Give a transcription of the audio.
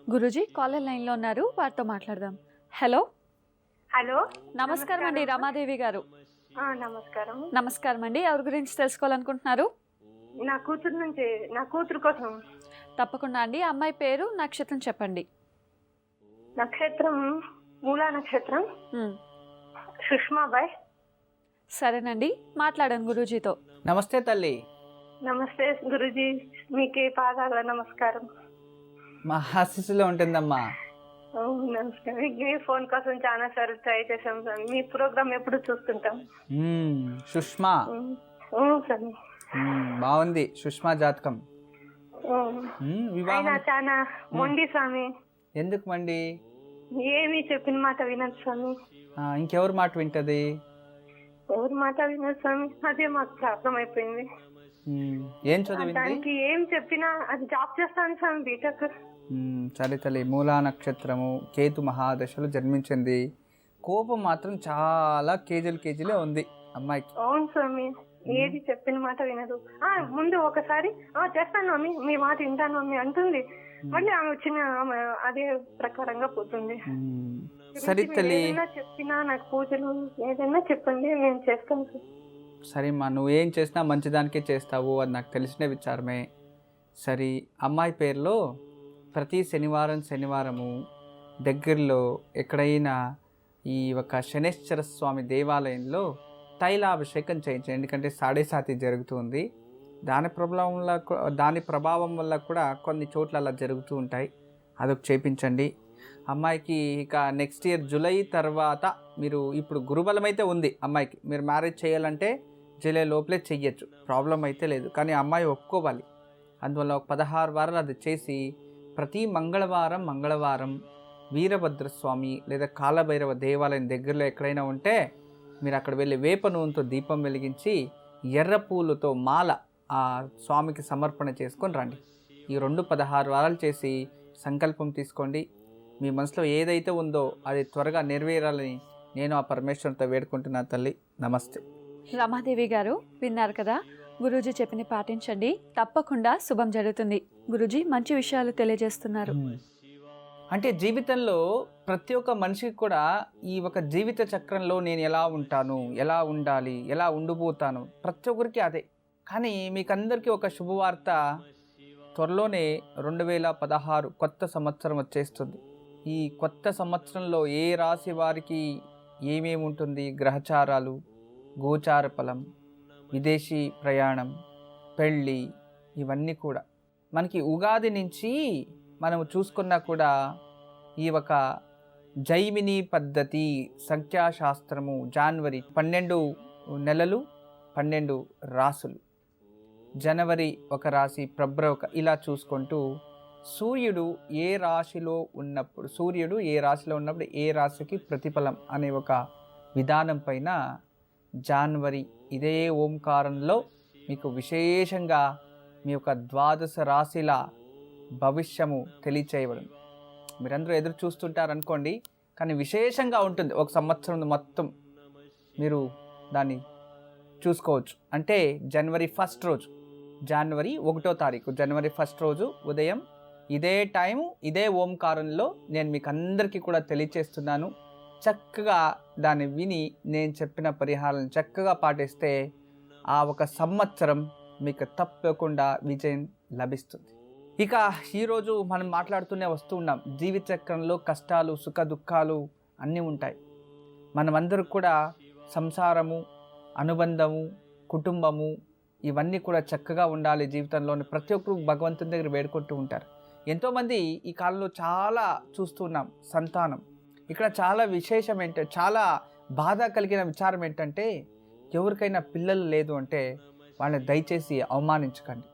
Guruji caller లైన్లో ఉన్నారు, వారితో మాట్లాడదాం. హలో. హలో, నమస్కారం అండి, రమాదేవి గారు. నమస్కారం. నమస్కారం అండి. ఎవరి గురించి తెలుసుకోవాలనుకుంటున్నారు? నా కూతురు కోసం. తప్పకుండా అండి. అమ్మాయి పేరు, నక్షత్రం చెప్పండి. నక్షత్రం మూలా నక్షత్రం. సుష్మాబాయ్. సరేనండి, మాట్లాడాను గురూజీతో. నమస్తే తల్లి. నమస్తే గురూజీ, మీకే పాదాల నమస్కారం. మా ఆశీస్సులో ఉంటుందమ్మా. నమస్కారం. మీ ఫోన్ కోసం చాలా సార్లు ట్రై చేసాం సార్. మీ ప్రోగ్రామ్ ఎప్పుడు చూస్తుంటాం. సుష్మా. సార్ బాగుంది సుష్మా జాతకం. ఆయన చాలా మొండి స్వామి. ఎందుకు మండి? ఏమి చెప్పిన మాట వినదు స్వామి. ఇంకెవరి మాట వింటది? ఎవరి మాట వినదు స్వామి, అదే మాకు ప్రాబ్లం అయిపోయింది. ఏం చదివింది? దానికి ఏం చెప్పినా అది జాబ్ చేస్తాను స్వామి, బీటెక్. సరే తల్లి, మూలా నక్షత్రము, కేతు మహాదశలో జన్మించింది. కోపం మాత్రం చాలా కేజీలే ఉంది అమ్మాయికి. అవును స్వామి, ఏది చెప్పిన మాట వినదు. ముందు ఒకసారి చేస్తాను మమ్మీ, మీ మాట వింటాను మమ్మీ అంటుంది. మళ్ళీ ఆమె వచ్చిన ఆమె అదే ప్రకారంగా పోతుంది. సరే తల్లి, ఏదైనా చెప్పినా నాకు పూజలు ఏదైనా చెప్పండి, నేను చేస్తాను సార్. సరేమ్మా, నువ్వేం చేసినా మంచిదానికే చేస్తావు, అది నాకు తెలిసిన విచారమే. సరే, అమ్మాయి పేరులో ప్రతి శనివారము దగ్గరలో ఎక్కడైనా ఈ ఒక శనేశ్వర స్వామి దేవాలయంలో తైలాభిషేకం చేయించండి. ఎందుకంటే సాడేసాతి జరుగుతుంది. దాని ప్రభావం వల్ల కూడా కొన్ని చోట్ల అలా జరుగుతూ ఉంటాయి. అదొక చేయించండి. అమ్మాయికి ఇక నెక్స్ట్ ఇయర్ జూలై తర్వాత మీరు, ఇప్పుడు గురుబలం అయితే ఉంది అమ్మాయికి, మీరు మ్యారేజ్ చేయాలంటే జూలై లోపలే చెయ్యొచ్చు, ప్రాబ్లం అయితే లేదు. కానీ అమ్మాయి ఒప్పుకోవాలి. అందువల్ల ఒక 16 వారాలు అది చేసి ప్రతి మంగళవారం వీరభద్రస్వామి లేదా కాలభైరవ దేవాలయం దగ్గరలో ఎక్కడైనా ఉంటే మీరు అక్కడ వెళ్ళి వేప నూనెతో దీపం వెలిగించి ఎర్ర పూలతో మాల ఆ స్వామికి సమర్పణ చేసుకొని రండి. ఈ 16 వారాలు చేసి సంకల్పం తీసుకోండి. మీ మనసులో ఏదైతే ఉందో అది త్వరగా నెరవేరాలని నేను ఆ పరమేశ్వరునితో వేడుకుంటున్నా తల్లి. నమస్తే. రమాదేవి గారు విన్నారు కదా, గురూజీ చెప్పిన పాటించండి, తప్పకుండా శుభం జరుగుతుంది. గురూజీ మంచి విషయాలు తెలియజేస్తున్నారు. అంటే జీవితంలో ప్రతి ఒక్క మనిషికి కూడా ఈ ఒక జీవిత చక్రంలో నేను ఎలా ఉంటాను, ఎలా ఉండాలి, ఎలా ఉండిపోతాను, ప్రతి ఒక్కరికి అదే. కానీ మీకందరికీ ఒక శుభవార్త, త్వరలోనే 2016 కొత్త సంవత్సరం వచ్చేస్తుంది. ఈ కొత్త సంవత్సరంలో ఏ రాశి వారికి ఏమేమి ఉంటుంది, గ్రహచారాలు, గోచార ఫలం, విదేశీ ప్రయాణం, పెళ్ళి, ఇవన్నీ కూడా మనకి ఉగాది నుంచి మనము చూసుకున్నా కూడా ఈ ఒక జైమిని పద్ధతి సంఖ్యాశాస్త్రము, జనవరి 12 నెలలు 12 రాసులు, జనవరి ఒక రాశి, ఫిబ్రవరి ఒక, ఇలా చూసుకుంటూ సూర్యుడు ఏ రాశిలో ఉన్నప్పుడు ఏ రాశికి ప్రతిఫలం అనే ఒక విధానం పైన జనవరి ఇదే ఓంకారంలో మీకు విశేషంగా మీ యొక్క 12 రాశిల భవిష్యము తెలియచేయబడింది. మీరందరూ ఎదురు చూస్తుంటారనుకోండి, కానీ విశేషంగా ఉంటుంది. ఒక సంవత్సరం మొత్తం మీరు దాన్ని చూసుకోవచ్చు. అంటే జనవరి 1 రోజు, జనవరి 1వ తారీఖు, జనవరి 1 రోజు ఉదయం ఇదే టైము ఇదే ఓంకారంలో నేను మీకు అందరికీ కూడా తెలియచేస్తున్నాను. చక్కగా దాన్ని విని నేను చెప్పిన పరిహారాలను చక్కగా పాటిస్తే ఆ ఒక సంవత్సరం మీకు తప్పకుండా విజయం లభిస్తుంది. ఇక ఈరోజు మనం మాట్లాడుతూనే వస్తూ ఉన్నాం, జీవిత చక్రంలో కష్టాలు, సుఖ దుఃఖాలు అన్నీ ఉంటాయి. మనమందరూ కూడా సంసారము, అనుబంధము, కుటుంబము, ఇవన్నీ కూడా చక్కగా ఉండాలి జీవితంలోని. ప్రతి ఒక్కరు భగవంతుని దగ్గర వేడుకుంటూ ఉంటారు. ఎంతోమంది ఈ కాలంలో చాలా చూస్తున్నాం సంతానం. ఇక్కడ చాలా విశేషం ఏంటంటే, చాలా బాధ కలిగిన విచారం ఏంటంటే, ఎవరికైనా పిల్లలు లేదు అంటే వాళ్ళని దయచేసి అవమానించకండి.